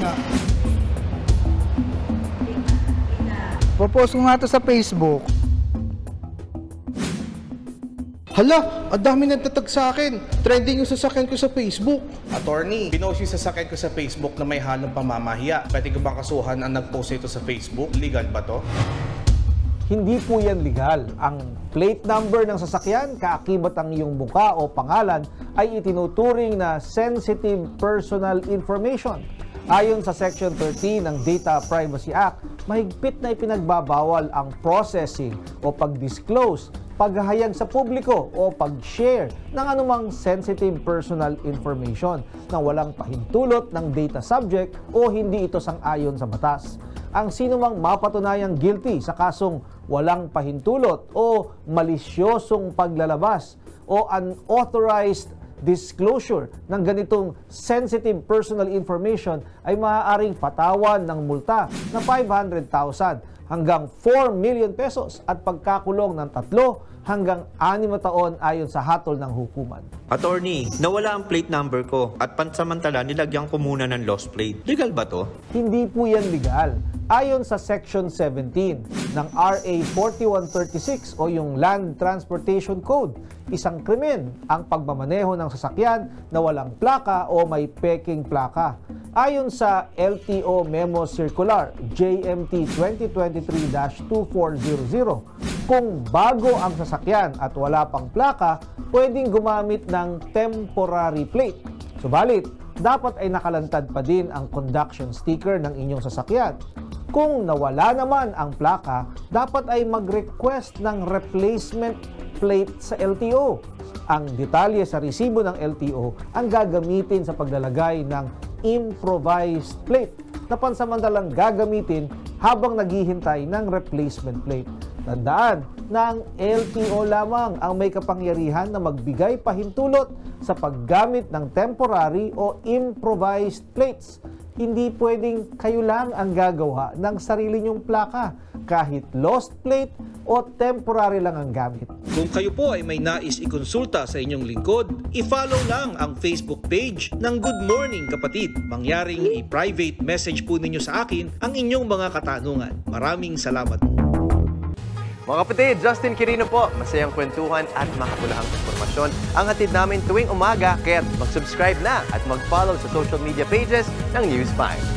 nga. Propose ko nga to sa Facebook. Hala, ang dami nagtatag sa akin. Trending yung sasakyan ko sa Facebook. Attorney, pinost yung sasakyan ko sa Facebook na may halong pamamahiya. Pwede ko bang kasuhan ang nag-post ito sa Facebook? Legal ba to? Hindi po yan legal. Ang plate number ng sasakyan, kaakibat ang iyong mukha o pangalan, ay itinuturing na sensitive personal information. Ayon sa Section 13 ng Data Privacy Act, mahigpit na ipinagbabawal ang processing o pag-disclose, paghahayag sa publiko o pag-share ng anumang sensitive personal information na walang pahintulot ng data subject o hindi ito sang-ayon sa batas. Ang sinumang mapatunayang guilty sa kasong walang pahintulot o malisyosong paglalabas o unauthorized disclosure ng ganitong sensitive personal information ay maaaring patawan ng multa na 500,000 hanggang 4 million pesos at pagkakulong ng 3 hanggang 6 na taon ayon sa hatol ng hukuman. Attorney, nawala ang plate number ko at pansamantala nilagyan ko muna ng lost plate. Legal ba to? Hindi po yan legal. Ayon sa Section 17 ng RA 4136 o yung Land Transportation Code, isang krimen ang pagmamaneho ng sasakyan na walang plaka o may peking plaka. Ayon sa LTO Memo Circular JMT 2023-2400, kung bago ang sasakyan at wala pang plaka, pwedeng gumamit ng temporary plate. Subalit, dapat ay nakalantad pa din ang conduction sticker ng inyong sasakyan. Kung nawala naman ang plaka, dapat ay mag-request ng replacement plate sa LTO. Ang detalye sa resibo ng LTO ang gagamitin sa paglalagay ng improvised plate na pansamantalang gagamitin habang naghihintay ng replacement plate. Tandaan na ang LTO lamang ang may kapangyarihan na magbigay pahintulot sa paggamit ng temporary o improvised plates. Hindi pwedeng kayo lang ang gagawa ng sarili nyong plaka, kahit lost plate o temporary lang ang gamit. Kung kayo po ay may nais ikonsulta sa inyong lingkod, i-follow lang ang Facebook page ng Good Morning Kapatid. Mangyaring i-private message po ninyo sa akin ang inyong mga katanungan. Maraming salamat po. Mga kapatid, Justin Quirino po. Masayang kwentuhan at makapulahang informasyon ang hatid namin tuwing umaga. Kaya mag-subscribe na at mag-follow sa social media pages ng News 5.